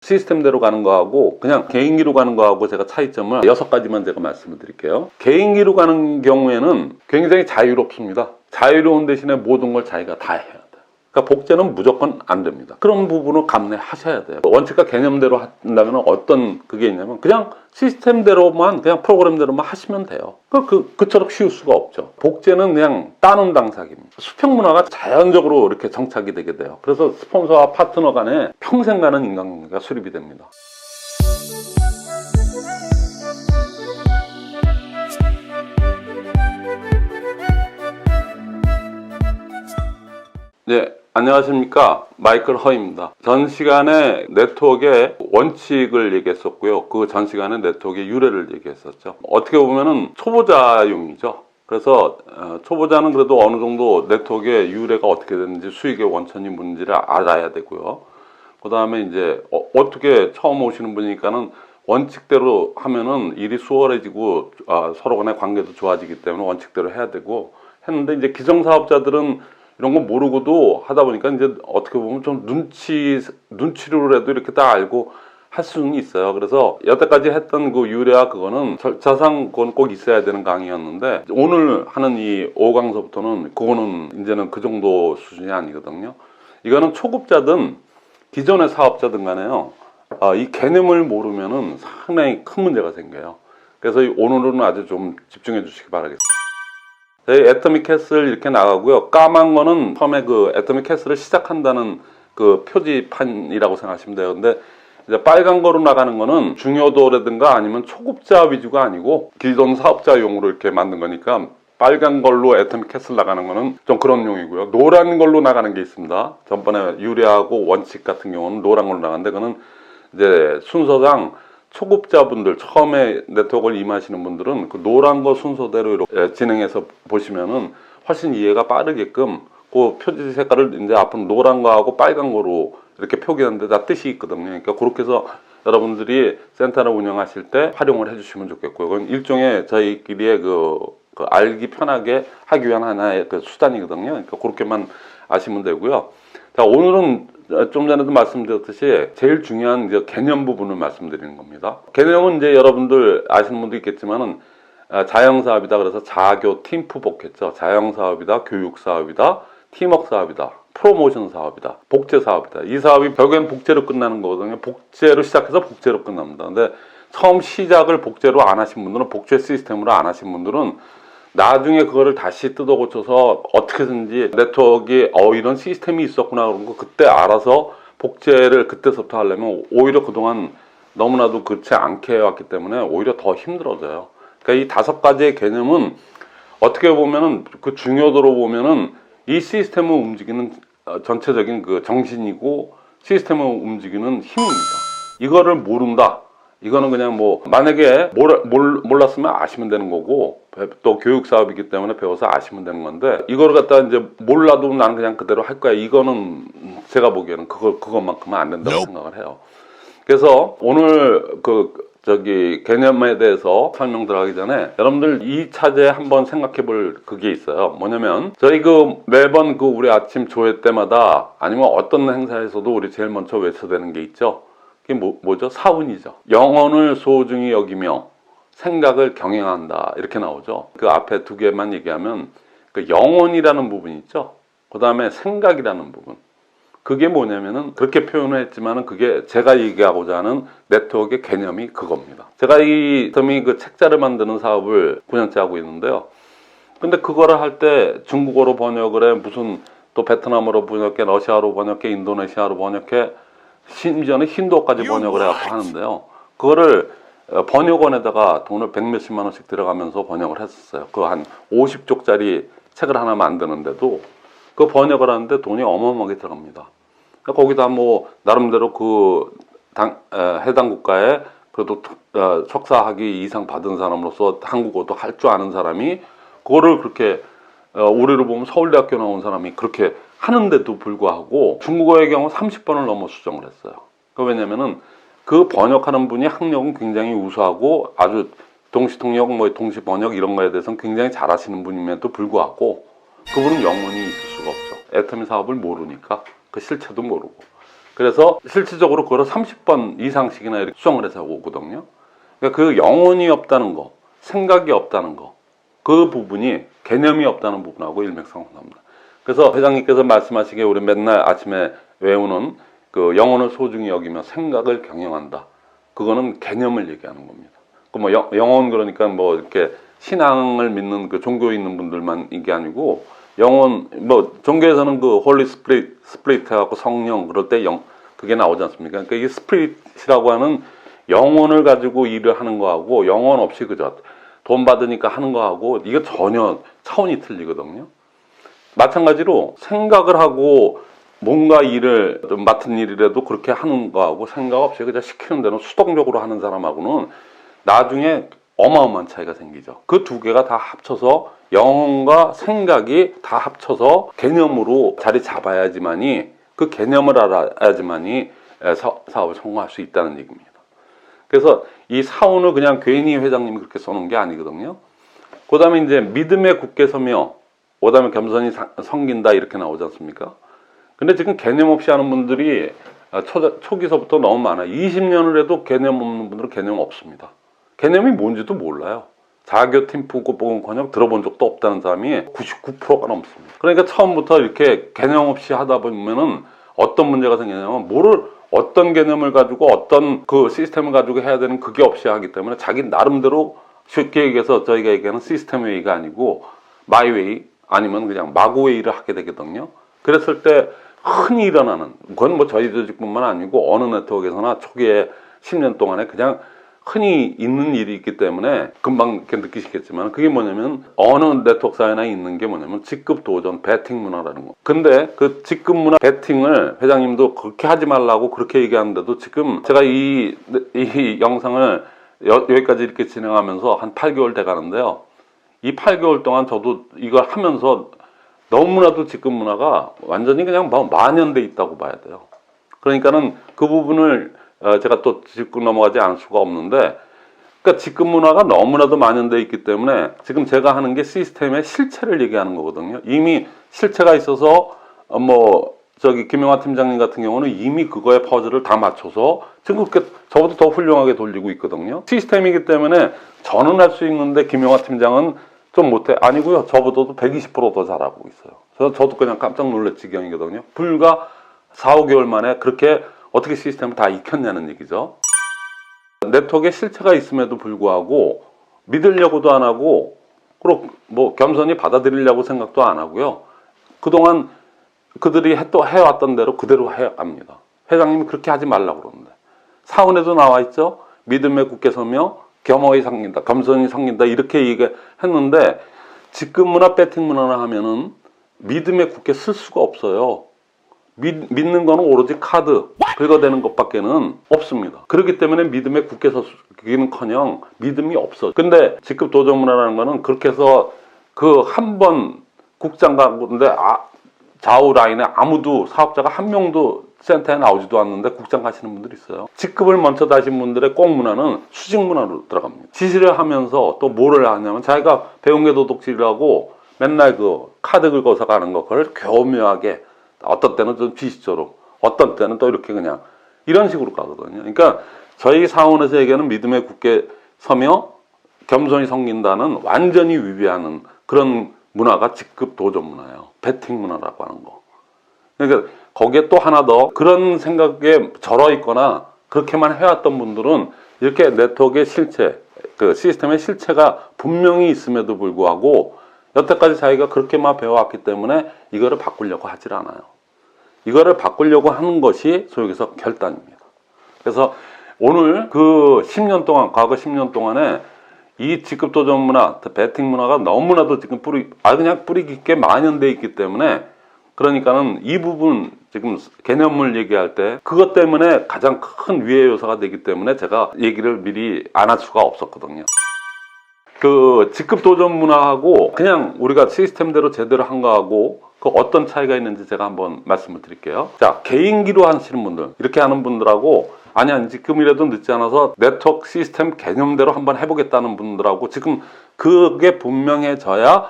시스템대로 가는 거하고 그냥 개인기로 가는 거하고 제가 차이점을 6가지만 제가 말씀을 드릴게요. 개인기로 가는 경우에는 굉장히 자유롭습니다. 자유로운 대신에 모든 걸 자기가 다 해야 돼요. 그러니까 복제는 무조건 안 됩니다. 그런 부분을 감내하셔야 돼요. 원칙과 개념대로 한다면 어떤 그게 있냐면 그냥 시스템대로만 그냥 프로그램대로만 하시면 돼요. 그처럼 쉬울 수가 없죠. 복제는 그냥 따놓은 당사기입니다. 수평 문화가 자연적으로 이렇게 정착이 되게 돼요. 그래서 스폰서와 파트너 간에 평생 가는 인간관계가 수립이 됩니다. 네, 안녕하십니까. 마이클 허입니다. 전 시간에 네트워크의 원칙을 얘기했었고요. 그 전 시간에 네트워크의 유래를 얘기했었죠. 어떻게 보면은 초보자용이죠. 그래서 초보자는 그래도 어느 정도 네트워크의 유래가 어떻게 되는지 수익의 원천이 뭔지를 알아야 되고요. 그 다음에 이제 어떻게 처음 오시는 분이니까는 원칙대로 하면은 일이 수월해지고 서로 간의 관계도 좋아지기 때문에 원칙대로 해야 되고 했는데 이제 기성사업자들은 이런 거 모르고도 하다 보니까 이제 어떻게 보면 좀 눈치로라도 이렇게 딱 알고 할 수는 있어요. 그래서 여태까지 했던 그 유래와 그거는 절차상 그건 꼭 있어야 되는 강의였는데 오늘 하는 이 5강서부터는 그거는 이제는 그 정도 수준이 아니거든요. 이거는 초급자든 기존의 사업자든 간에요. 이 개념을 모르면은 상당히 큰 문제가 생겨요. 그래서 오늘은 아주 좀 집중해 주시기 바라겠습니다. 저희 애터믹 캐슬 이렇게 나가고요. 까만 거는 처음에 그 애터믹 캐슬을 시작한다는 그 표지판이라고 생각하시면 돼요. 근데 이제 빨간 거로 나가는 거는 중요도라든가 아니면 초급자 위주가 아니고 기존 사업자용으로 이렇게 만든 거니까 빨간 걸로 애터믹 캐슬 나가는 거는 좀 그런 용이고요. 노란 걸로 나가는 게 있습니다. 전번에 유래하고 원칙 같은 경우는 노란 걸로 나가는데 그거는 이제 순서상 초급자분들 처음에 네트워크를 임하시는 분들은 그 노란 거 순서대로 이렇게 진행해서 보시면은 훨씬 이해가 빠르게끔 그 표지 색깔을 이제 앞으로 노란 거하고 빨간 거로 이렇게 표기하는데 다 뜻이 있거든요. 그러니까 그렇게 해서 여러분들이 센터를 운영하실 때 활용을 해주시면 좋겠고요. 그건 일종의 저희끼리의 그 알기 편하게 하기 위한 하나의 그 수단이거든요. 그러니까 그렇게만 아시면 되고요. 자, 오늘은 좀 전에도 말씀드렸듯이 제일 중요한 이제 개념 부분을 말씀드리는 겁니다. 개념은 이제 여러분들 아시는 분도 있겠지만은 자영사업이다. 그래서 자교 팀프복했죠. 자영사업이다, 교육사업이다, 팀워크 사업이다, 프로모션 사업이다, 복제 사업이다. 이 사업이 결국엔 복제로 끝나는 거거든요. 복제로 시작해서 복제로 끝납니다. 근데 처음 시작을 복제로 안 하신 분들은 복제 시스템으로 안 하신 분들은 나중에 그거를 다시 뜯어 고쳐서 어떻게든지 네트워크에 이런 시스템이 있었구나 그런 거 그때 알아서 복제를 그때서부터 하려면 오히려 그동안 너무나도 그렇지 않게 해왔기 때문에 오히려 더 힘들어져요. 그러니까 이 5가지의 개념은 어떻게 보면은 그 중요도로 보면은 이 시스템을 움직이는 전체적인 그 정신이고 시스템을 움직이는 힘입니다. 이거를 모른다. 이거는 그냥 뭐 만약에 몰랐으면 아시면 되는 거고 또 교육 사업이기 때문에 배워서 아시면 되는 건데 이거를 갖다 이제 몰라도 나는 그냥 그대로 할 거야. 이거는 제가 보기에는 그것만큼은 안 된다고 생각을 해요. 그래서 오늘 개념에 대해서 설명 들어가기 전에 여러분들 이 차제에 한번 생각해 볼 그게 있어요. 뭐냐면 저희 매번 우리 아침 조회 때마다 아니면 어떤 행사에서도 우리 제일 먼저 외쳐대는 게 있죠. 그게 뭐죠? 사운이죠. 영혼을 소중히 여기며 생각을 경영한다. 이렇게 나오죠. 그 앞에 2개만 얘기하면 그 영혼이라는 부분이 있죠. 그 다음에 생각이라는 부분. 그게 뭐냐면은 그렇게 표현을 했지만은 그게 제가 얘기하고자 하는 네트워크의 개념이 그겁니다. 제가 이 책자를 만드는 사업을 9년째 하고 있는데요. 근데 그거를 할 때 중국어로 번역을 해 무슨 또 베트남어로 번역해 러시아로 번역해 인도네시아로 번역해 심지어는 힌두어까지 번역을 해갖고 하는데요. 그거를 번역원에다가 돈을 100몇십만 원씩 들어가면서 번역을 했었어요. 그 한 50쪽짜리 책을 하나 만드는데도 그 번역을 하는데 돈이 어마어마하게 들어갑니다. 거기다 뭐 나름대로 해당 국가에 그래도 석사학위 이상 받은 사람으로서 한국어도 할 줄 아는 사람이 그거를 그렇게 우리로 보면 서울대학교 나온 사람이 그렇게 하는데도 불구하고 중국어의 경우 30번을 넘어 수정을 했어요. 왜냐면은 그 번역하는 분이 학력은 굉장히 우수하고 아주 동시통역, 동시번역 이런 거에 대해서는 굉장히 잘하시는 분임에도 불구하고 그분은 영혼이 있을 수가 없죠. 애터미 사업을 모르니까 그 실체도 모르고. 그래서 실질적으로 그걸 30번 이상씩이나 이렇게 수정을 해서 오거든요. 그러니까 그 영혼이 없다는 거, 생각이 없다는 거, 그 부분이 개념이 없다는 부분하고 일맥상통합니다. 그래서 회장님께서 말씀하시기에 우리 맨날 아침에 외우는 그 영혼을 소중히 여기며 생각을 경영한다. 그거는 개념을 얘기하는 겁니다. 그 뭐 영혼 그러니까 뭐 이렇게 신앙을 믿는 그 종교에 있는 분들만 이게 아니고 영혼 뭐 종교에서는 그 홀리 스피릿 해갖고 성령 그럴 때 그게 나오지 않습니까? 그러니까 이게 스피릿이라고 하는 영혼을 가지고 일을 하는 거하고 영혼 없이 그저 돈 받으니까 하는 거하고 이게 전혀 차원이 틀리거든요. 마찬가지로 생각을 하고 뭔가 일을 좀 맡은 일이라도 그렇게 하는 거하고 생각 없이 그냥 시키는 대로 수동적으로 하는 사람하고는 나중에 어마어마한 차이가 생기죠. 그 두 개가 다 합쳐서 영혼과 생각이 다 합쳐서 개념으로 자리 잡아야지만이 그 개념을 알아야지만이 사업을 성공할 수 있다는 얘기입니다. 그래서 이 사원을 그냥 괜히 회장님이 그렇게 써놓은 게 아니거든요. 그 다음에 이제 믿음에 굳게 서며 그 다음에 겸손히 섬긴다 이렇게 나오지 않습니까? 근데 지금 개념 없이 하는 분들이 초기서부터 너무 많아요. 20년을 해도 개념 없는 분들은 개념 없습니다. 개념이 뭔지도 몰라요. 자교 팀프고보건커녕 들어본 적도 없다는 사람이 99%가 넘습니다. 그러니까 처음부터 이렇게 개념 없이 하다 보면은 어떤 문제가 생기냐면 뭐를 어떤 개념을 가지고 어떤 그 시스템을 가지고 해야 되는 그게 없이 하기 때문에 자기 나름대로 쉽게 얘기해서 저희가 얘기하는 시스템 웨이가 아니고 마이 웨이 아니면 그냥 마구 웨이를 하게 되거든요. 그랬을 때 흔히 일어나는 그건 뭐 저희 조직뿐만 아니고 어느 네트워크에서나 초기에 10년 동안에 그냥 흔히 있는 일이 있기 때문에 금방 이렇게 느끼시겠지만 그게 뭐냐면 어느 네트워크 사이나 있는 게 뭐냐면 직급 도전 배팅 문화라는 거. 근데 그 직급 문화 배팅을 회장님도 그렇게 하지 말라고 그렇게 얘기하는데도 지금 제가 이 영상을 여기까지 이렇게 진행하면서 한 8개월 돼 가는데요. 이 8개월 동안 저도 이걸 하면서 너무나도 직급 문화가 완전히 그냥 만연돼 있다고 봐야 돼요. 그러니까는 그 부분을 제가 또 짚고 넘어가지 않을 수가 없는데, 그러니까 직급 문화가 너무나도 만연돼 있기 때문에 지금 제가 하는 게 시스템의 실체를 얘기하는 거거든요. 이미 실체가 있어서 김영하 팀장님 같은 경우는 이미 그거에 퍼즐을 다 맞춰서 지금 그렇게 저보다 더 훌륭하게 돌리고 있거든요. 시스템이기 때문에 저는 할 수 있는데 김영하 팀장은 좀 못해. 아니고요. 저보다도 120%더 잘하고 있어요. 저도 그냥 깜짝 놀랄 지경이거든요. 불과 4, 5개월 만에 그렇게 어떻게 시스템을 다 익혔냐는 얘기죠. 네트워크에 실체가 있음에도 불구하고 믿으려고도 안 하고 그리고 뭐 겸손히 받아들이려고 생각도 안 하고요. 그동안 그들이 또 해왔던 대로 그대로 해갑니다. 회장님이 그렇게 하지 말라고 그러는데 사원에도 나와 있죠. 믿음에 굳게 서며 겸허히 섬긴다, 겸손히 섬긴다 이렇게 얘기했는데 직급 문화, 배팅 문화나 하면은 믿음에 굳게 쓸 수가 없어요. 믿는 거는 오로지 카드 긁어대는 것밖에는 없습니다. 그렇기 때문에 믿음에 굳게 서기는커녕 믿음이 없어. 근데 직급 도전 문화라는 거는 그렇게 해서 그 한 번 국장 가는데 좌우 라인에 아무도 사업자가 한 명도 센터에 나오지도 않는데 국장 가시는 분들이 있어요. 직급을 먼저 다신 분들의 꼭 문화는 수직 문화로 들어갑니다. 지시를 하면서 또 뭐를 하냐면 자기가 배운 게 도둑질이라고 맨날 그 카드 긁어서 가는 거 그걸 교묘하게 어떤 때는 좀 비시적으로 어떤 때는 또 이렇게 그냥 이런 식으로 가거든요. 그러니까 저희 사원에서 얘기하는 믿음에 굳게 서며 겸손히 섬긴다는 완전히 위배하는 그런 문화가 직급 도전 문화예요. 배팅 문화라고 하는 거. 그러니까 거기에 또 하나 더 그런 생각에 절어 있거나 그렇게만 해왔던 분들은 이렇게 네트워크의 실체, 그 시스템의 실체가 분명히 있음에도 불구하고 여태까지 자기가 그렇게만 배워왔기 때문에 이거를 바꾸려고 하질 않아요. 이거를 바꾸려고 하는 것이 소위 말해서 결단입니다. 그래서 오늘 그 10년 동안, 과거 10년 동안에 이 직급 도전 문화, 배팅 문화가 너무나도 지금 그냥 뿌리 깊게 만연돼 있기 때문에 그러니까는 이 부분 지금 개념을 얘기할 때 그것 때문에 가장 큰 위해 요소가 되기 때문에 제가 얘기를 미리 안 할 수가 없었거든요. 그 직급 도전 문화하고 그냥 우리가 시스템대로 제대로 한 거하고 그 어떤 차이가 있는지 제가 한번 말씀을 드릴게요. 자, 개인기로 하시는 분들, 이렇게 하는 분들하고 아니야 지금이라도 늦지 않아서 네트워크 시스템 개념대로 한번 해보겠다는 분들하고 지금 그게 분명해져야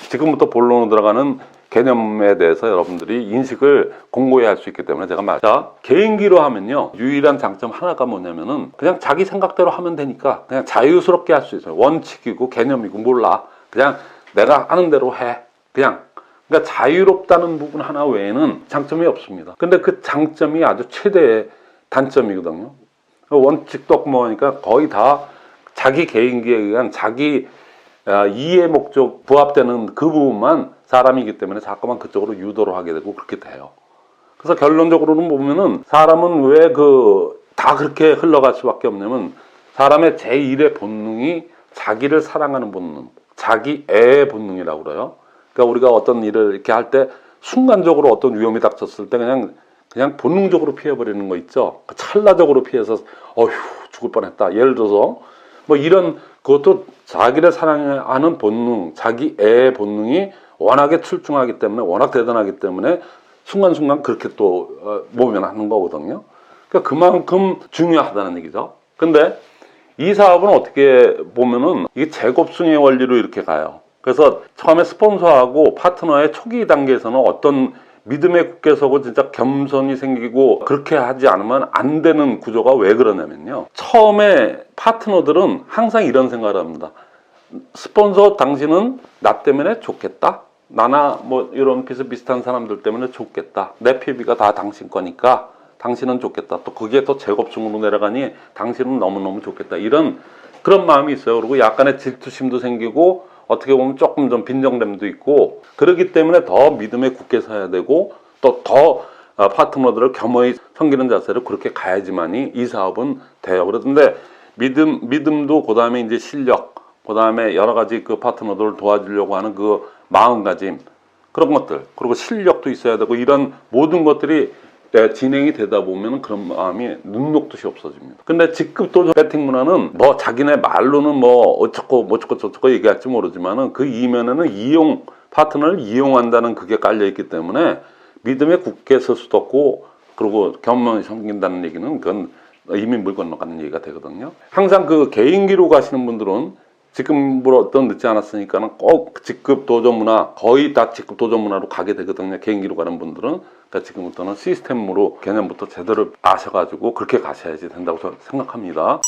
지금부터 본론으로 들어가는 개념에 대해서 여러분들이 인식을 공고히 할 수 있기 때문에 제가 자, 개인기로 하면요, 유일한 장점 하나가 뭐냐면은 그냥 자기 생각대로 하면 되니까 그냥 자유스럽게 할 수 있어요. 원칙이고 개념이고 몰라. 그냥 내가 하는 대로 해. 그러니까 자유롭다는 부분 하나 외에는 장점이 없습니다. 근데 그 장점이 아주 최대의 단점이거든요. 원칙도 없고 뭐니까 거의 다 자기 개인기에 의한 자기 이해 목적 부합되는 그 부분만 사람이기 때문에 자꾸만 그쪽으로 유도를 하게 되고 그렇게 돼요. 그래서 결론적으로는 보면은 사람은 왜 다 그렇게 흘러갈 수밖에 없냐면 사람의 제1의 본능이 자기를 사랑하는 본능, 자기애의 본능이라고 그래요. 그러니까 우리가 어떤 일을 이렇게 할 때 순간적으로 어떤 위험이 닥쳤을 때 그냥 본능적으로 피해버리는 거 있죠. 찰나적으로 피해서 어휴 죽을 뻔했다. 예를 들어서 뭐 이런 그것도 자기를 사랑하는 본능, 자기애의 본능이 워낙에 출중하기 때문에 워낙 대단하기 때문에 순간순간 그렇게 또 모면하는 거거든요. 그러니까 그만큼 중요하다는 얘기죠. 근데 이 사업은 어떻게 보면은 이게 제곱순의 원리로 이렇게 가요. 그래서 처음에 스폰서하고 파트너의 초기 단계에서는 어떤 믿음에 굳게 서고 진짜 겸손이 생기고 그렇게 하지 않으면 안 되는 구조가 왜 그러냐면요. 처음에 파트너들은 항상 이런 생각을 합니다. 스폰서 당신은 나 때문에 좋겠다. 나나 뭐 이런 비슷비슷한 사람들 때문에 좋겠다. 내 PB가 다 당신 거니까 당신은 좋겠다. 또 그게 또 제곱층으로 내려가니 당신은 너무너무 좋겠다. 이런 그런 마음이 있어요. 그리고 약간의 질투심도 생기고 어떻게 보면 조금 좀 빈정됨도 있고 그렇기 때문에 더 믿음에 굳게 서야 되고 또 더 파트너들을 겸허히 섬기는 자세로 그렇게 가야지만이 이 사업은 돼요. 그런데 믿음도 그 다음에 이제 실력, 그 다음에 여러 가지 그 파트너들을 도와주려고 하는 그 마음가짐 그런 것들 그리고 실력도 있어야 되고 이런 모든 것들이 진행이 되다 보면 그런 마음이 눈 녹듯이 없어집니다. 근데 직급도 배팅 문화는 뭐 자기네 말로는 뭐 어쩌고 저쩌고 얘기할지 모르지만은 그 이면에는 파트너를 이용한다는 그게 깔려있기 때문에 믿음에 굳게 설 수도 없고 그리고 겸손히 섬긴다는 얘기는 그건 이미 물 건너가는 얘기가 되거든요. 항상 그 개인기로 가시는 분들은 지금부터 늦지 않았으니까는 꼭 직급 도전 문화, 거의 다 직급 도전 문화로 가게 되거든요. 개인기로 가는 분들은. 그러니까 지금부터는 시스템으로 개념부터 제대로 아셔가지고 그렇게 가셔야지 된다고 생각합니다.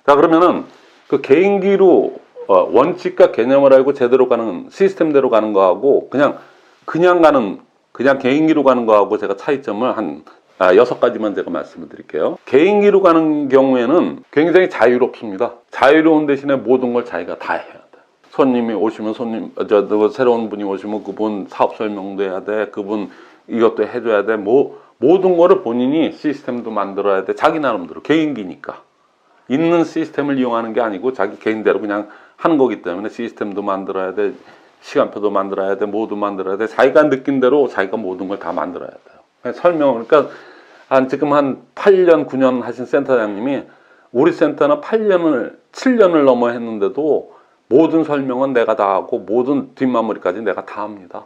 자, 그러면은 그 개인기로 원칙과 개념을 알고 제대로 가는 시스템대로 가는 거하고 그냥 개인기로 가는 거하고 제가 차이점을 한 6가지만 제가 말씀을 드릴게요. 개인기로 가는 경우에는 굉장히 자유롭습니다. 자유로운 대신에 모든 걸 자기가 다 해야 돼. 손님이 오시면 새로운 분이 오시면 그분 사업 설명도 해야 돼. 그분 이것도 해줘야 돼. 모든 거를 본인이 시스템도 만들어야 돼. 자기 나름대로. 개인기니까. 있는 시스템을 이용하는 게 아니고 자기 개인대로 그냥 하는 거기 때문에 시스템도 만들어야 돼. 시간표도 만들어야 돼. 뭐도 만들어야 돼. 자기가 느낀 대로 자기가 모든 걸 다 만들어야 돼요. 그러니까 지금 한 8년, 9년 하신 센터장님이 우리 센터는 7년을 넘어 했는데도 모든 설명은 내가 다 하고 모든 뒷마무리까지 내가 다 합니다.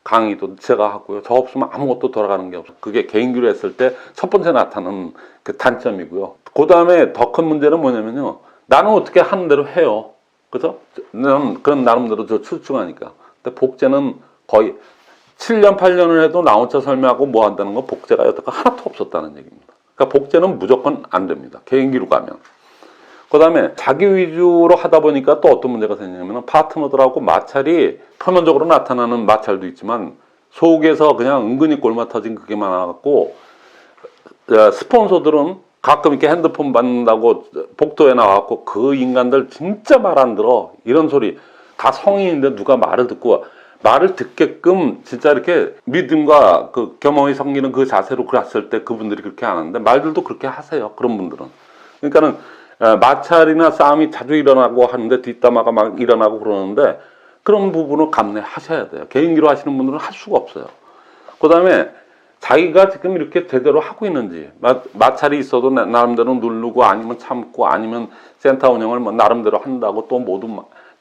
강의도 제가 하고요. 저 없으면 아무것도 돌아가는 게 없어요. 그게 개인기로 했을 때 첫 번째 나타나는 그 단점이고요. 그 다음에 더 큰 문제는 뭐냐면요. 나는 어떻게 하는 대로 해요. 그죠? 그런 나름대로 저 출중하니까. 근데 복제는 거의 7년, 8년을 해도 나 혼자 설명하고 뭐 한다는 건 복제가 여태껏 하나도 없었다는 얘기입니다. 그러니까 복제는 무조건 안 됩니다. 개인기로 가면. 그 다음에 자기 위주로 하다 보니까 또 어떤 문제가 생기냐면 파트너들하고 마찰이 표면적으로 나타나는 마찰도 있지만 속에서 그냥 은근히 골마 터진 그게 많아갖고 스폰서들은 가끔 이렇게 핸드폰 받는다고 복도에 나와갖고 그 인간들 진짜 말 안 들어. 이런 소리. 다 성인인데 누가 말을 듣게끔 진짜 이렇게 믿음과 그 겸허히 섬기는 그 자세로 그랬을 때 그분들이 그렇게 안 하는데 말들도 그렇게 하세요. 그런 분들은. 그러니까는 마찰이나 싸움이 자주 일어나고 하는데 뒷담화가 막 일어나고 그러는데 그런 부분을 감내하셔야 돼요. 개인기로 하시는 분들은 할 수가 없어요. 그 다음에 자기가 지금 이렇게 제대로 하고 있는지 마찰이 있어도 나름대로 누르고 아니면 참고 아니면 센터 운영을 뭐 나름대로 한다고 또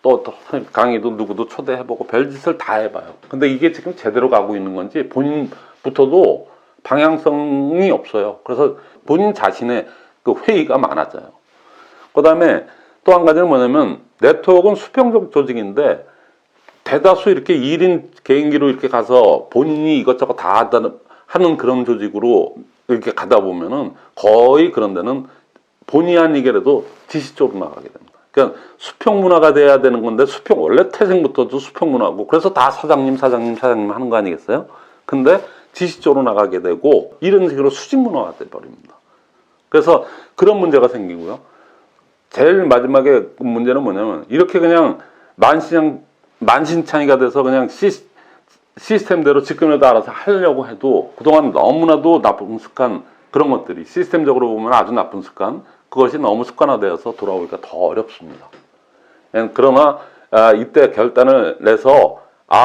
또 강의도 누구도 초대해보고 별짓을 다 해봐요. 근데 이게 지금 제대로 가고 있는 건지 본인부터도 방향성이 없어요. 그래서 본인 자신의 그 회의가 많아져요. 그 다음에 또 한 가지는 뭐냐면 네트워크는 수평적 조직인데 대다수 이렇게 1인 개인기로 이렇게 가서 본인이 이것저것 다 하는 그런 조직으로 이렇게 가다 보면은 거의 그런 데는 본의 아니게라도 지시 쪽으로 나가게 됩니다. 그러니까 수평 문화가 돼야 되는 건데 원래 태생부터도 수평 문화고 그래서 다 사장님 하는 거 아니겠어요? 근데 지시 쪽으로 나가게 되고 이런 식으로 수직 문화가 돼버립니다. 그래서 그런 문제가 생기고요. 제일 마지막에 문제는 뭐냐면 이렇게 그냥 만신창이가 돼서 그냥 시스템대로 직급에도 알아서 하려고 해도 그동안 너무나도 나쁜 습관 그런 것들이 시스템적으로 보면 아주 나쁜 습관 그것이 너무 습관화되어서 돌아오기가 더 어렵습니다. 그러나 이때 결단을 내서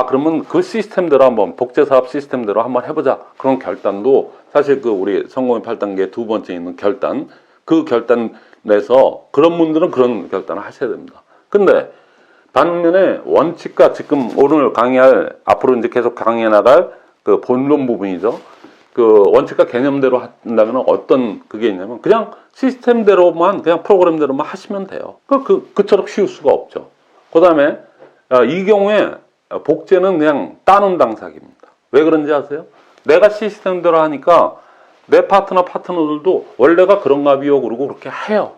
그러면 그 시스템대로 한번 복제사업 시스템대로 한번 해보자 그런 결단도 사실 그 우리 성공의 8단계 두 번째 있는 결단 그 결단 내서 그런 분들은 그런 결단을 하셔야 됩니다. 근데 반면에 원칙과 지금 오늘 강의할 앞으로 이제 계속 강의해 나갈 그 본론 부분이죠. 그 원칙과 개념대로 한다면 어떤 그게 있냐면 그냥 시스템대로만 그냥 프로그램대로만 하시면 돼요. 그처럼 쉬울 수가 없죠. 그 다음에 이 경우에 복제는 그냥 따놓은 당사기입니다. 왜 그런지 아세요? 내가 시스템대로 하니까 내 파트너들도 원래가 그런가 비요 그러고 그렇게 해요.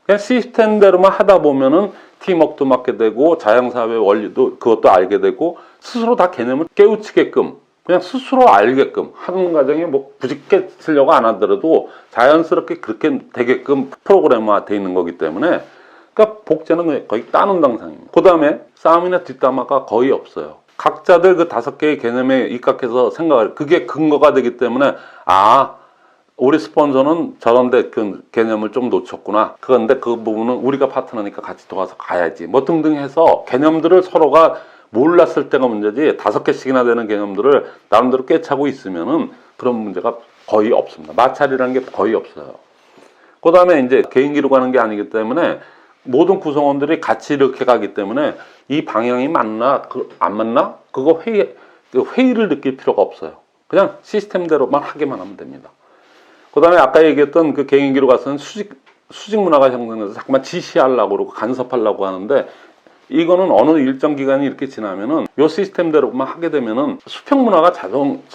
그냥 시스템대로만 하다 보면은 팀워크도 맡게 되고 자영사업의 원리도 그것도 알게 되고 스스로 다 개념을 깨우치게끔 그냥 스스로 알게끔 하는 과정에 뭐 굳이 깨치려고 안 하더라도 자연스럽게 그렇게 되게끔 프로그램화 돼 있는 거기 때문에 그러니까 복제는 거의 따놓은 당상입니다. 그 다음에 싸움이나 뒷담화가 거의 없어요. 각자들 그 5개의 개념에 입각해서 생각을 그게 근거가 되기 때문에 우리 스폰서는 저런데 그 개념을 좀 놓쳤구나. 그런데 그 부분은 우리가 파트너니까 같이 도와서 가야지. 뭐 등등 해서 개념들을 서로가 몰랐을 때가 문제지 5개씩이나 되는 개념들을 나름대로 꿰차고 있으면은 그런 문제가 거의 없습니다. 마찰이라는 게 거의 없어요. 그 다음에 이제 개인기로 가는 게 아니기 때문에 모든 구성원들이 같이 이렇게 가기 때문에 이 방향이 맞나, 안 맞나? 그거 회의를 느낄 필요가 없어요. 그냥 시스템대로만 하게만 하면 됩니다. 그 다음에 아까 얘기했던 그 개인기로 가서는 수직 문화가 형성돼서 자꾸만 지시하려고 그러고 간섭하려고 하는데 이거는 어느 일정 기간이 이렇게 지나면은 요 시스템대로만 하게 되면은 수평 문화가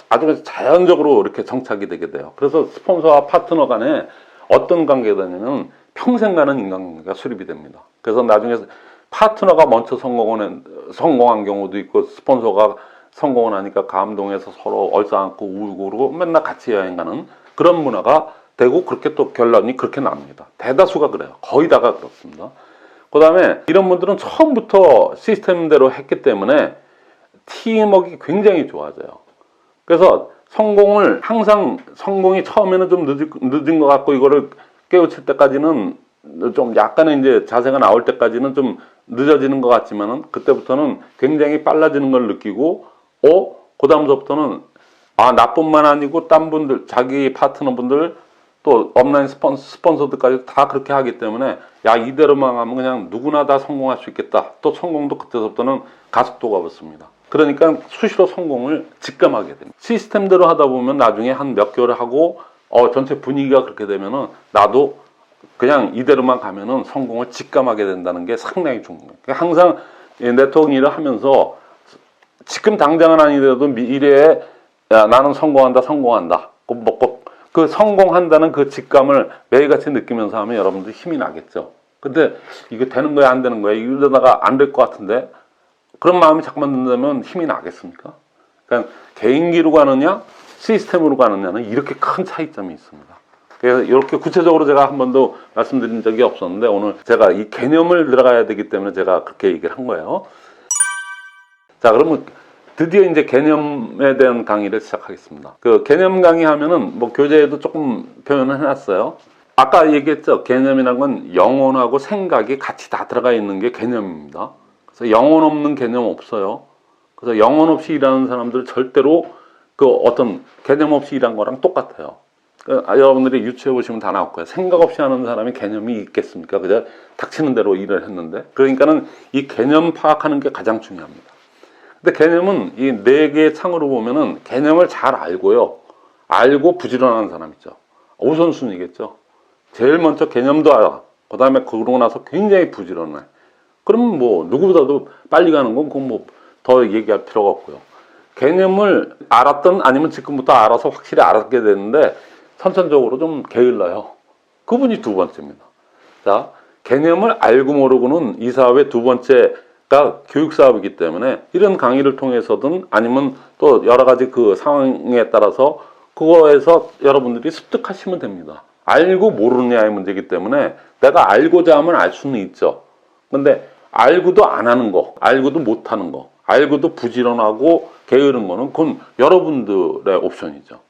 아주 자연적으로 이렇게 정착이 되게 돼요. 그래서 스폰서와 파트너 간에 어떤 관계가 되냐면 평생 가는 인간관계가 수립이 됩니다. 그래서 나중에 파트너가 먼저 성공한 경우도 있고 스폰서가 성공을 하니까 감동해서 서로 얼싸안고 울고 그러고 맨날 같이 여행 가는 그런 문화가 되고 그렇게 또 결론이 그렇게 납니다. 대다수가 그래요. 거의 다가 그렇습니다. 그 다음에 이런 분들은 처음부터 시스템대로 했기 때문에 팀워크가 굉장히 좋아져요. 그래서 항상 성공이 처음에는 좀 늦은 것 같고 이거를 깨우칠 때까지는 좀 약간의 이제 자세가 나올 때까지는 좀 늦어지는 것 같지만은 그때부터는 굉장히 빨라지는 걸 느끼고 그 다음부터는 나뿐만 아니고 딴 분들 자기 파트너분들 또 업라인 스폰서들까지 다 그렇게 하기 때문에 이대로만 하면 그냥 누구나 다 성공할 수 있겠다. 또 성공도 그때부터는 가속도가 붙습니다. 그러니까 수시로 성공을 직감하게 됩니다. 시스템대로 하다 보면 나중에 한 몇 개월 하고 전체 분위기가 그렇게 되면은 나도 그냥 이대로만 가면은 성공을 직감하게 된다는 게 상당히 중요해요. 그러니까 항상 네트워킹 일을 하면서 지금 당장은 아니더라도 미래에 나는 성공한다. 그 성공한다는 그 직감을 매일같이 느끼면서 하면 여러분들 힘이 나겠죠. 근데 이게 되는 거야, 안 되는 거야? 이러다가 안 될 것 같은데? 그런 마음이 자꾸만 든다면 힘이 나겠습니까? 그러니까 개인기로 가느냐, 시스템으로 가느냐는 이렇게 큰 차이점이 있습니다. 그래서 이렇게 구체적으로 제가 한 번도 말씀드린 적이 없었는데 오늘 제가 이 개념을 들어가야 되기 때문에 제가 그렇게 얘기를 한 거예요. 자, 그러면 드디어 이제 개념에 대한 강의를 시작하겠습니다. 그 개념 강의하면은 뭐 교재에도 조금 표현을 해놨어요. 아까 얘기했죠. 개념이라는 건 영혼하고 생각이 같이 다 들어가 있는 게 개념입니다. 그래서 영혼 없는 개념 없어요. 그래서 영혼 없이 일하는 사람들 절대로 그 어떤 개념 없이 일한 거랑 똑같아요. 여러분들이 유추해 보시면 다 나올 거예요. 생각 없이 하는 사람이 개념이 있겠습니까? 그냥 닥치는 대로 일을 했는데. 그러니까는 이 개념 파악하는 게 가장 중요합니다. 근데 개념은 이 4개의 창으로 보면은 개념을 잘 알고요. 알고 부지런한 사람 있죠. 우선순위겠죠. 제일 먼저 개념도 알아. 그 다음에 그러고 나서 굉장히 부지런해. 그러면 뭐 누구보다도 빨리 가는 건 그건 뭐 더 얘기할 필요가 없고요. 개념을 알았던 아니면 지금부터 알아서 확실히 알게 되는데 선천적으로 좀 게을러요. 그분이 두 번째입니다. 자, 개념을 알고 모르고는 이 사업의 두 번째가 교육 사업이기 때문에 이런 강의를 통해서든 아니면 또 여러 가지 그 상황에 따라서 그거에서 여러분들이 습득하시면 됩니다. 알고 모르느냐의 문제이기 때문에 내가 알고자 하면 알 수는 있죠. 근데 알고도 안 하는 거, 알고도 못 하는 거, 알고도 부지런하고 게으른 거는 그건 여러분들의 옵션이죠.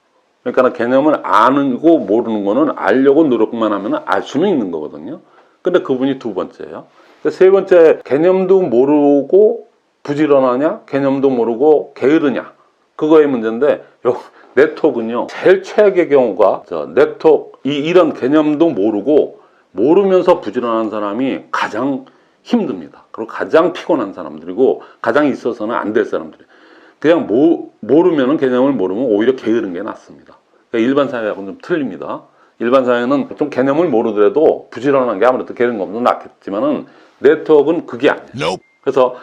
그러니까 개념을 아는 고 모르는 거는 알려고 노력만 하면 알 수는 있는 거거든요. 근데 그분이 두 번째예요. 세 번째, 개념도 모르고 부지런하냐, 개념도 모르고 게으르냐, 그거의 문제인데 네트워크는요 제일 최악의 경우가 네트워크 이런 개념도 모르고 모르면서 부지런한 사람이 가장 힘듭니다. 그리고 가장 피곤한 사람들이고 가장 있어서는 안 될 사람들이에요. 그냥 모르면은 개념을 모르면 오히려 게으른 게 낫습니다. 그러니까 일반 사회하고는 좀 틀립니다. 일반 사회는 좀 개념을 모르더라도 부지런한 게 아무래도 게으른 것보다 낫겠지만은 네트워크는 그게 아니에요. 그래서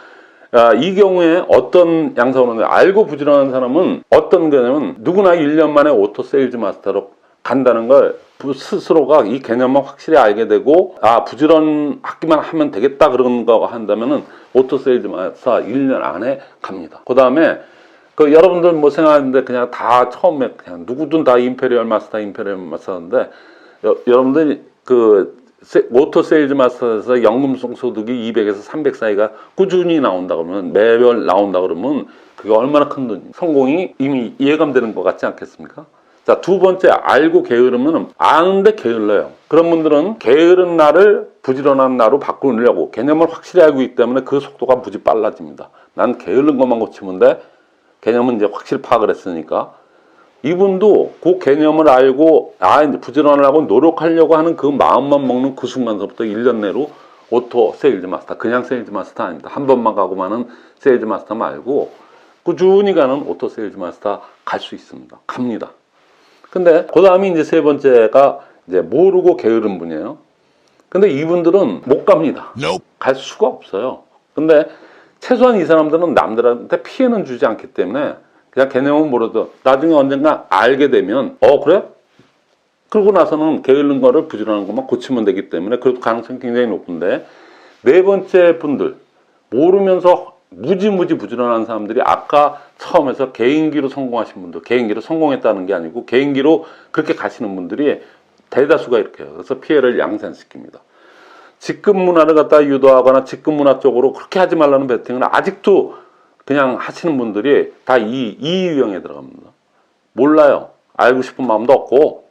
이 경우에 어떤 양상으로 알고 부지런한 사람은 어떤 거냐면 누구나 1년 만에 오토 세일즈 마스터로 간다는 걸 스스로가 이 개념을 확실히 알게 되고 부지런하기만 하면 되겠다 그런 거 한다면은 오토 세일즈 마스터 1년 안에 갑니다. 그 다음에 여러분들 뭐 생각하는데 그냥 다 처음에 그냥 누구든 다 임페리얼 마스터인데 여러분들이 오토 세일즈 마스터에서 연금성 소득이 200에서 300 사이가 꾸준히 나온다 그러면 매월 나온다 그러면 그게 얼마나 큰 돈이 성공이 이미 예감되는 것 같지 않겠습니까? 자, 두 번째, 알고 게으르면 아는데 게을러요. 그런 분들은 게으른 나를 부지런한 나로 바꾸려고 개념을 확실히 알고 있기 때문에 그 속도가 무지 빨라집니다. 난 게으른 것만 고치면 돼. 개념은 이제 확실히 파악을 했으니까. 이분도 그 개념을 알고 이제 부지런하려고 노력하려고 하는 그 마음만 먹는 그 순간서부터 1년 내로 오토 세일즈 마스터, 그냥 세일즈 마스터 아닙니다. 한 번만 가고만은 세일즈 마스터 말고 꾸준히 가는 오토 세일즈 마스터 갈 수 있습니다. 갑니다. 근데 그 다음이 이제 세 번째가 이제 모르고 게으른 분이에요. 근데 이분들은 못 갑니다. 갈 수가 없어요. 근데 최소한 이 사람들은 남들한테 피해는 주지 않기 때문에 그냥 개념은 모르도 나중에 언젠가 알게 되면 그래? 그러고 나서는 게으른 거를 부지런한 것만 고치면 되기 때문에 그 가능성이 굉장히 높은데 네 번째 분들 모르면서 무지무지 부지런한 사람들이 아까 처음에서 개인기로 성공하신 분들, 개인기로 성공했다는 게 아니고 개인기로 그렇게 가시는 분들이 대다수가 이렇게 해요. 그래서 피해를 양산시킵니다. 직급 문화를 갖다 유도하거나 직급 문화 쪽으로 그렇게 하지 말라는 베팅은 아직도 그냥 하시는 분들이 다 이 유형에 들어갑니다. 몰라요. 알고 싶은 마음도 없고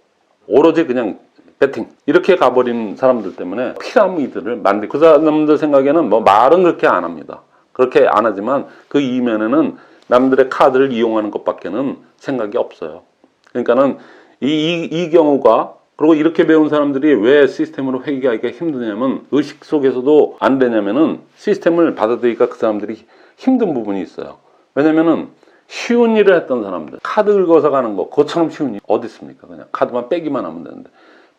오로지 그냥 베팅 이렇게 가버린 사람들 때문에 피라미드를 만들고 그 사람들 생각에는 뭐 말은 그렇게 안 합니다. 그렇게 안 하지만 그 이면에는 남들의 카드를 이용하는 것밖에는 생각이 없어요. 그러니까는 이 경우가 그리고 이렇게 배운 사람들이 왜 시스템으로 회귀하기가 힘드냐면 의식 속에서도 안 되냐면은 시스템을 받아들이니까 그 사람들이 힘든 부분이 있어요. 왜냐면은 쉬운 일을 했던 사람들 카드 긁어서 가는 거 그것처럼 쉬운 일 어디 있습니까? 그냥 카드만 빼기만 하면 되는데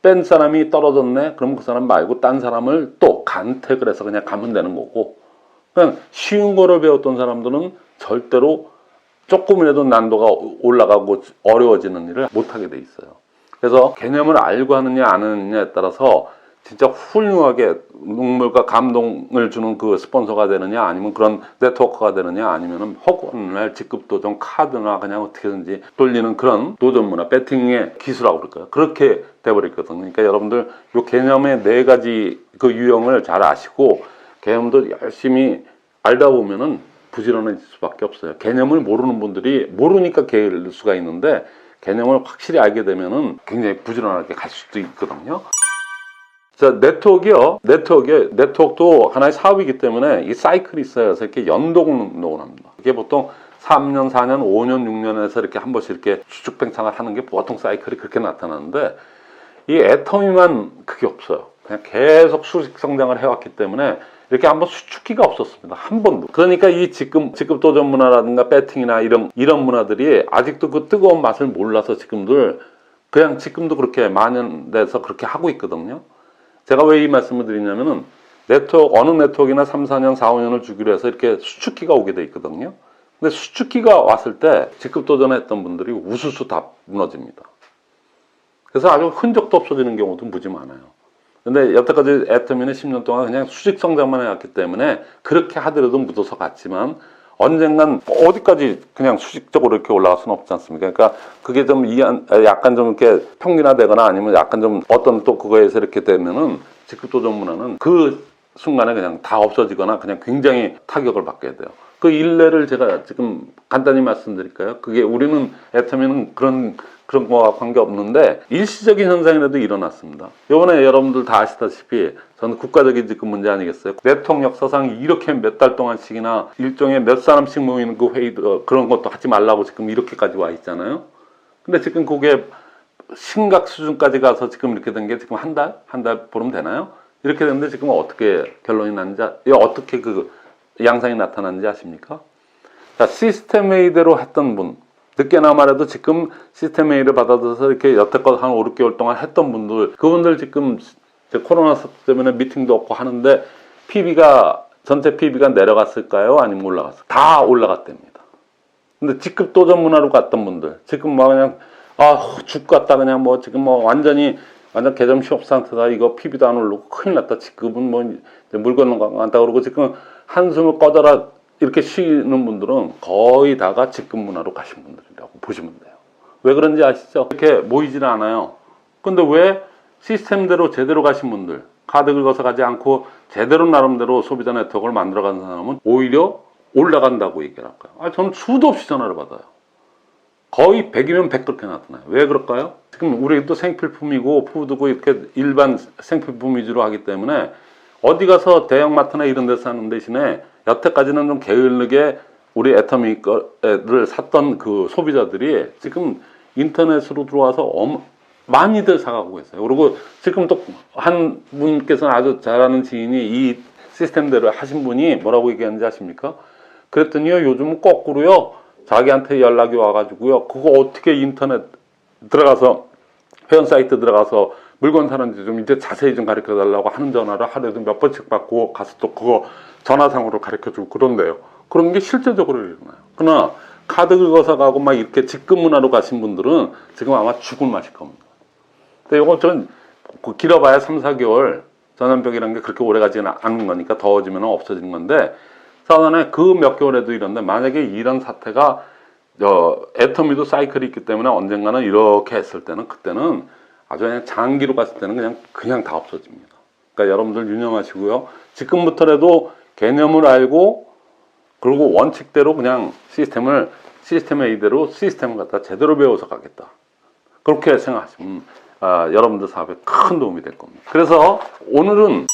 뺀 사람이 떨어졌네 그럼 그 사람 말고 딴 사람을 또 간택을 해서 그냥 가면 되는 거고 그냥 쉬운 거를 배웠던 사람들은 절대로 조금이라도 난도가 올라가고 어려워지는 일을 못하게 돼 있어요. 그래서 개념을 알고 하느냐 안 하느냐에 따라서 진짜 훌륭하게 눈물과 감동을 주는 그 스폰서가 되느냐 아니면 그런 네트워크가 되느냐 아니면 허구날 직급도전 카드나 그냥 어떻게든지 돌리는 그런 도전 문화 배팅의 기술이라고 그럴까요? 그렇게 돼버렸거든요. 그러니까 여러분들 이 개념의 네 가지 그 유형을 잘 아시고 개념도 열심히 알다 보면은 부지런해질 수밖에 없어요. 개념을 모르는 분들이 모르니까 게을릴 수가 있는데 개념을 확실히 알게 되면은 굉장히 부지런하게 갈 수도 있거든요. 자, 네트워크도 하나의 사업이기 때문에 이 사이클이 있어요. 그래서 이렇게 연동을 합니다. 이게 보통 3년, 4년, 5년, 6년에서 이렇게 한 번씩 이렇게 수축팽창을 하는 게 보통 사이클이 그렇게 나타나는데 이 애터미만 그게 없어요. 그냥 계속 수직 성장을 해왔기 때문에 이렇게 한번 수축기가 없었습니다. 한 번도. 그러니까 이 직급 도전 문화라든가 배팅이나 이런 문화들이 아직도 그 뜨거운 맛을 몰라서 지금도 그렇게 만연돼서 그렇게 하고 있거든요. 제가 왜 이 말씀을 드리냐면은 네트워크, 어느 네트워크나 3, 4년, 4, 5년을 주기로 해서 이렇게 수축기가 오게 돼 있거든요. 근데 수축기가 왔을 때 직급 도전했던 분들이 우수수 다 무너집니다. 그래서 아주 흔적도 없어지는 경우도 무지 많아요. 근데 여태까지 애터미는 10년 동안 그냥 수직 성장만 해왔기 때문에 그렇게 하더라도 묻어서 갔지만 언젠간 어디까지 그냥 수직적으로 이렇게 올라갈 수는 없지 않습니까? 그러니까 그게 좀 약간 좀 이렇게 평균화되거나 아니면 약간 좀 어떤 또 그거에서 이렇게 되면은 직급 도전 문화는 그 순간에 그냥 다 없어지거나 그냥 굉장히 타격을 받게 돼요. 그 일례를 제가 지금 간단히 말씀드릴까요? 그게 우리는 애터미는 그런 거와 관계없는데 일시적인 현상이라도 일어났습니다. 이번에 여러분들 다 아시다시피 저는 국가적인 직급 문제 아니겠어요? 네트워크 역사상 이렇게 몇 달 동안씩이나 일종의 몇 사람씩 모이는 그 회의도 그런 것도 하지 말라고 지금 이렇게까지 와 있잖아요. 근데 지금 그게 심각 수준까지 가서 지금 이렇게 된 게 지금 한 달 보름 되나요? 이렇게 됐는데 지금 어떻게 결론이 났는지, 어떻게 그 양상이 나타났는지 아십니까? 자, 시스템 회의대로 했던 분, 늦게나마라도 지금 시스템 회의를 받아들여서 이렇게 여태껏 한 5, 6개월 동안 했던 분들, 그분들 지금 코로나 때문에 미팅도 없고 하는데 전체 PB가 내려갔을까요? 아니면 올라갔을까요? 다 올라갔답니다. 근데 직급 도전 문화로 갔던 분들, 지금 뭐 그냥, 죽 같다, 그냥 뭐 지금 뭐 완전 개점 휴업 상태다, 이거 PB도 안 오르고 큰일 났다, 직급은 뭐 물 건너간다 그러고 지금 한숨을 꺼져라 이렇게 쉬는 분들은 거의 다가 직급 문화로 가신 분들이라고 보시면 돼요. 왜 그런지 아시죠? 이렇게 모이지는 않아요. 근데 왜 시스템대로 제대로 가신 분들, 카드 긁어서 가지 않고 제대로 나름대로 소비자 네트워크를 만들어가는 사람은 오히려 올라간다고 얘기를 할까요? 저는 수도 없이 전화를 받아요. 거의 100이면 100 그렇게 나타나요. 왜 그럴까요? 지금 우리도 생필품이고 푸드고 이렇게 일반 생필품 위주로 하기 때문에 어디 가서 대형마트나 이런 데서 사는 대신에 여태까지는 좀 게을르게 우리 애터미를 샀던 그 소비자들이 지금 인터넷으로 들어와서 많이들 사가고 있어요. 그리고 지금 또 한 분께서는 아주 잘 아는 지인이 이 시스템대로 하신 분이 뭐라고 얘기하는지 아십니까? 그랬더니요, 요즘은 거꾸로요, 자기한테 연락이 와가지고요, 그거 어떻게 인터넷 들어가서 회원 사이트 들어가서 물건 사는지 좀 이제 자세히 좀 가르쳐 달라고 하는 전화를 하루에도 몇 번씩 받고 가서 또 그거 전화상으로 가르쳐 주고 그런데요. 그런 게 실제적으로 일어나요. 그러나 카드 긁어서 가고 막 이렇게 직급 문화로 가신 분들은 지금 아마 죽을 맛일 겁니다. 근데 이거 전 길어봐야 3, 4개월 전염병이라는 게 그렇게 오래 가지는 않는 거니까 더워지면 없어지는 건데 사단에 그 몇 개월에도 이런데 만약에 이런 사태가 애터미도 사이클이 있기 때문에 언젠가는 이렇게 했을 때는 그때는 아주 그냥 장기로 갔을 때는 그냥 다 없어집니다. 그러니까 여러분들 유념하시고요. 지금부터라도 개념을 알고 그리고 원칙대로 그냥 시스템의 이대로 시스템을 갖다 제대로 배워서 가겠다. 그렇게 생각하시면 여러분들 사업에 큰 도움이 될 겁니다. 그래서 오늘은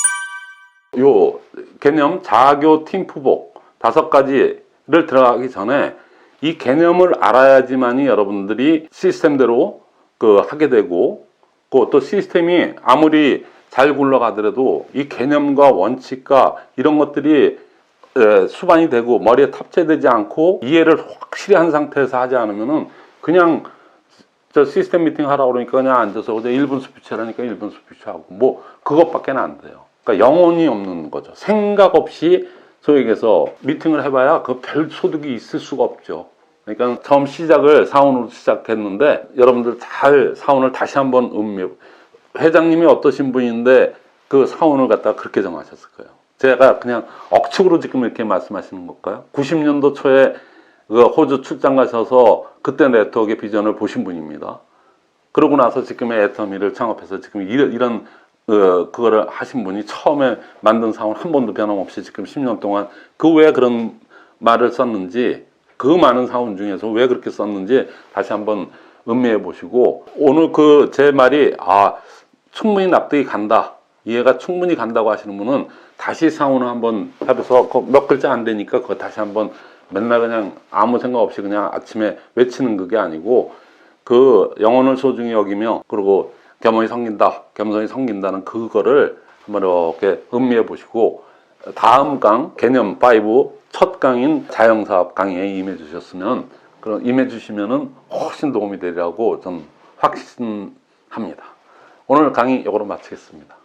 요 개념 자교 팀푸복 5가지를 들어가기 전에 이 개념을 알아야지만이 여러분들이 시스템대로 하게 되고 또 시스템이 아무리 잘 굴러가더라도 이 개념과 원칙과 이런 것들이 수반이 되고 머리에 탑재되지 않고 이해를 확실히 한 상태에서 하지 않으면은 그냥 저 시스템 미팅 하라고 그러니까 그냥 앉아서 1분 스피치 하라니까 1분 스피치 하고 뭐 그것밖에 안 돼요. 그러니까 영혼이 없는 거죠. 생각 없이 소위 얘기해서 미팅을 해봐야 그 별 소득이 있을 수가 없죠. 그러니까 처음 시작을 사원으로 시작했는데 여러분들 잘 사원을 다시 한번 회장님이 어떠신 분인데 그 사원을 갖다가 그렇게 정하셨을 거예요. 제가 그냥 억측으로 지금 이렇게 말씀하시는 걸까요? 90년도 초에 그 호주 출장 가셔서 그때 네트워크의 비전을 보신 분입니다. 그러고 나서 지금의 애터미를 창업해서 지금 이런 그거를 하신 분이 처음에 만든 사원 한 번도 변함없이 지금 10년 동안 왜 그런 말을 썼는지 그 많은 사원 중에서 왜 그렇게 썼는지 다시 한번 음미해 보시고 오늘 제 말이 충분히 납득이 간다, 이해가 충분히 간다고 하시는 분은 다시 사원을 한번 해서 몇 글자 안 되니까 그거 다시 한번 맨날 그냥 아무 생각 없이 그냥 아침에 외치는 그게 아니고 그 영혼을 소중히 여기며 그리고 겸손히 섬긴다는 그거를 한번 이렇게 음미해 보시고 다음 개념 5 첫 강인 자영사업 강의에 임해 주시면은 훨씬 도움이 되리라고 좀 확신합니다. 오늘 강의 이거로 마치겠습니다.